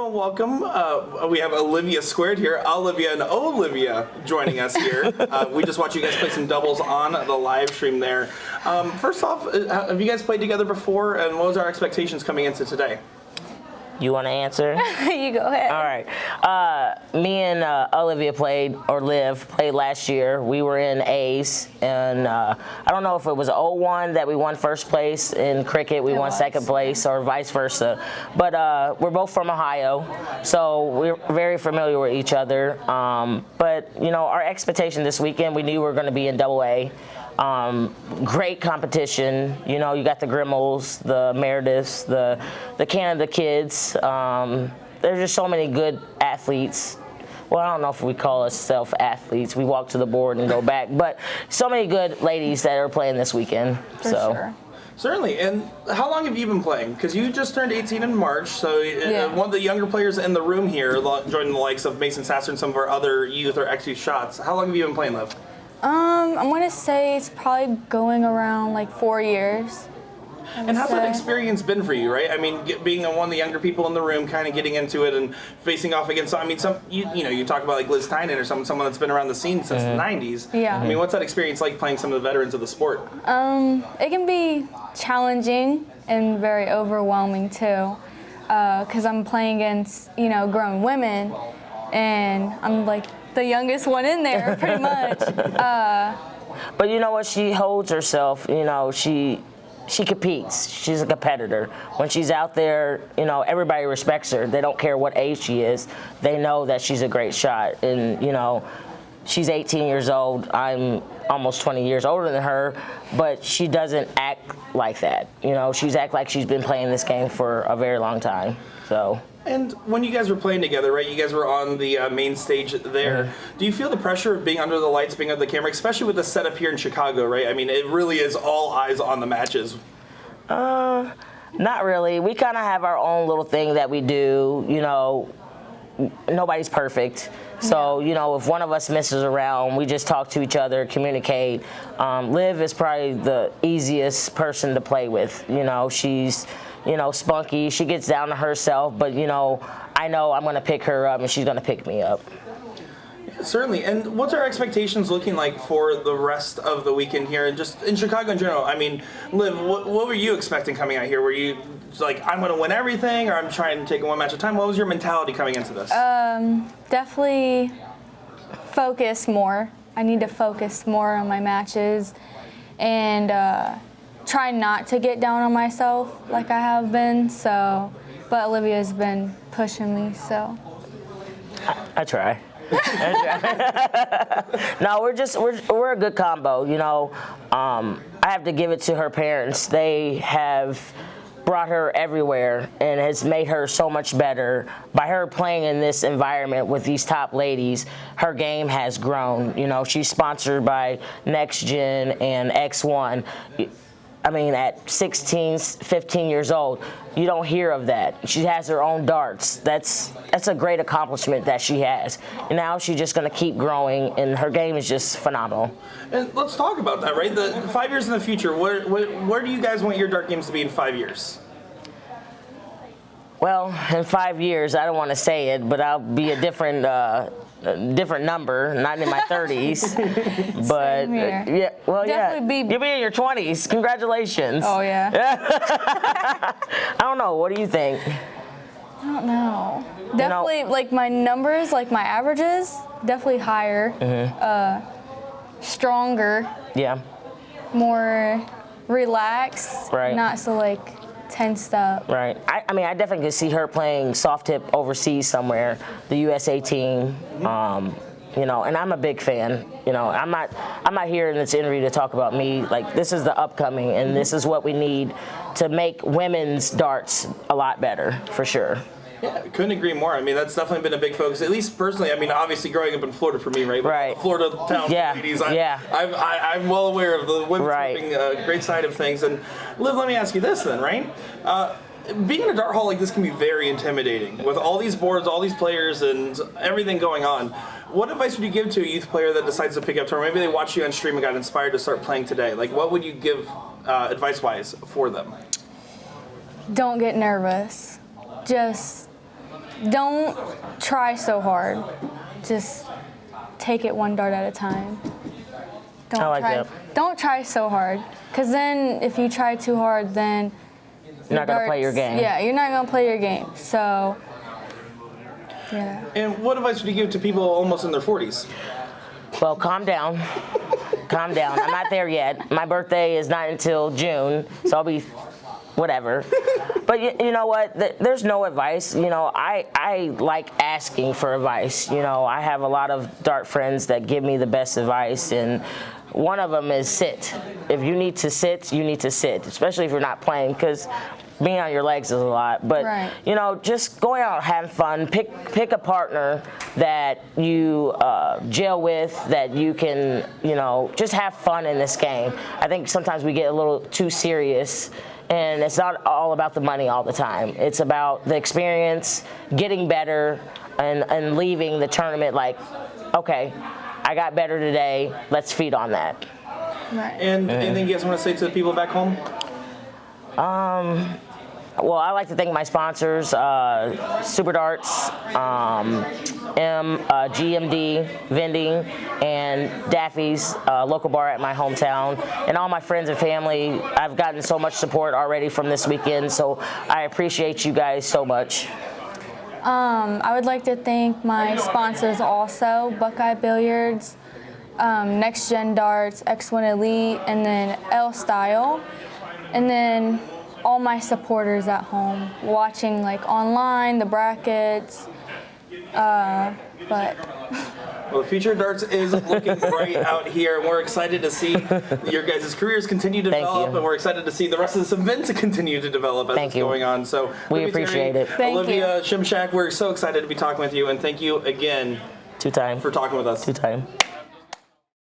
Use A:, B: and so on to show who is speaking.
A: all welcome. We have Olivia squared here, Alivia and Olivia joining us here. We just watched you guys play some doubles on the live stream there. First off, have you guys played together before, and what was our expectations coming into today?
B: You want to answer?
C: You go ahead.
B: All right. Me and Olivia played last year. We were in A's, and I don't know if it was 0-1 that we won first place in cricket. We won second place, or vice versa. But we're both from Ohio, so we're very familiar with each other. But, you know, our expectation this weekend, we knew we were going to be in Double-A. Great competition. You know, you got the Grimmels, the Merediths, the Canada kids. There's just so many good athletes. Well, I don't know if we call us self-athletes. We walk to the board and go back. But so many good ladies that are playing this weekend.
C: For sure.
A: Certainly. And how long have you been playing? Because you just turned 18 in March, so one of the younger players in the room here, joining the likes of Mason Sasser and some of our other youth or ex-youth shots. How long have you been playing, Liv?
C: I'm going to say it's probably going around like 4 years.
A: And how's that experience been for you, right? I mean, being one of the younger people in the room, kind of getting into it and facing off against, I mean, you talk about like Liz Tynan or someone that's been around the scene since the 90s.
C: Yeah.
A: I mean, what's that experience like playing some of the veterans of the sport?
C: It can be challenging and very overwhelming too, because I'm playing against, grown women, and I'm like the youngest one in there, pretty much.
B: But you know what? She holds herself. You know, she competes. She's a competitor. When she's out there, everybody respects her. They don't care what age she is. They know that she's a great shot. And, she's 18 years old. I'm almost 20 years older than her, but she doesn't act like that. She's act like she's been playing this game for a very long time. So.
A: And when you guys were playing together, right, you guys were on the main stage there. Do you feel the pressure of being under the lights, being under the camera, especially with the setup here in Chicago, right? I mean, it really is all eyes on the matches.
B: Not really. We kind of have our own little thing that we do. Nobody's perfect. So, if one of us misses around, we just talk to each other, communicate. Liv is probably the easiest person to play with. She's spunky. She gets down to herself, but, I know I'm going to pick her up and she's going to pick me up.
A: Certainly. And what's our expectations looking like for the rest of the weekend here and just in Chicago in general? I mean, Liv, what were you expecting coming out here? Were you like, I'm going to win everything, or I'm trying to take it one match at a time? What was your mentality coming into this?
C: Definitely focus more. I need to focus more on my matches and try not to get down on myself like I have been. So, but Olivia's been pushing me, so.
B: I try. No, we're a good combo. I have to give it to her parents. They have brought her everywhere and has made her so much better. By her playing in this environment with these top ladies, her game has grown. She's sponsored by Next Gen and X1. I mean, at 16, 15 years old, you don't hear of that. She has her own darts. That's a great accomplishment that she has. And now she's just going to keep growing, and her game is just phenomenal.
A: And let's talk about that, right? The 5 years in the future, where do you guys want your dart games to be in 5 years?
B: Well, in 5 years, I don't want to say it, but I'll be a different number, not in my 30s. But
C: Same here.
B: You'll be in your 20s. Congratulations.
C: Oh yeah.
B: I don't know. What do you think?
C: I don't know. Definitely, like my numbers, like my averages, definitely higher. Stronger.
B: Yeah.
C: More relaxed.
B: Right.
C: Not so tensed up.
B: Right. I mean, I definitely could see her playing soft tip overseas somewhere, the USA team. And I'm a big fan. I'm not here in this interview to talk about me. Like, this is the upcoming, and this is what we need to make women's darts a lot better, for sure.
A: Yeah, couldn't agree more. I mean, that's definitely been a big focus, at least personally. I mean, obviously growing up in Florida for me, right?
B: Right.
A: Florida town ladies. I'm well aware of the women's whipping, great side of things. And Liv, let me ask you this then, right? Being in a dart hall like this can be very intimidating with all these boards, all these players, and everything going on. What advice would you give to a youth player that decides to pick up tournament? Maybe they watched you on stream and got inspired to start playing today. Like, what would you give advice-wise for them?
C: Don't get nervous. Just don't try so hard. Just take it one dart at a time. Don't try so hard, because then if you try too hard, then
B: you're not going to play your game.
C: Yeah, you're not going to play your game. So, yeah.
A: And what advice would you give to people almost in their 40s?
B: Well, calm down. Calm down. I'm not there yet. My birthday is not until June, so I'll be whatever. But you know what? There's no advice. You know, I like asking for advice. You know, I have a lot of dart friends that give me the best advice, and one of them is sit. If you need to sit, you need to sit, especially if you're not playing, because being on your legs is a lot. But, you know, just going out, having fun, pick a partner that you gel with, that you can, you know, just have fun in this game. I think sometimes we get a little too serious, and it's not all about the money all the time. It's about the experience, getting better, and leaving the tournament like, okay, I got better today, let's feed on that.
C: Right.
A: And anything you guys want to say to the people back home?
B: Well, I like to thank my sponsors, Super Darts, GMD Vending, and Daffy's local bar at my hometown, and all my friends and family. I've gotten so much support already from this weekend, so I appreciate you guys so much.
C: I would like to thank my sponsors also, Buckeye Billiards, Next Gen Darts, X1 Elite, and then L Style, and then all my supporters at home, watching like online, the brackets, but.
A: Well, the future of darts is looking bright out here, and we're excited to see your guys' careers continue to develop, and we're excited to see the rest of this event to continue to develop as it's going on. So
B: we appreciate it.
A: Olivia, Szymczak, we're so excited to be talking with you, and thank you again
B: Two-time
A: for talking with us.
B: Two-time.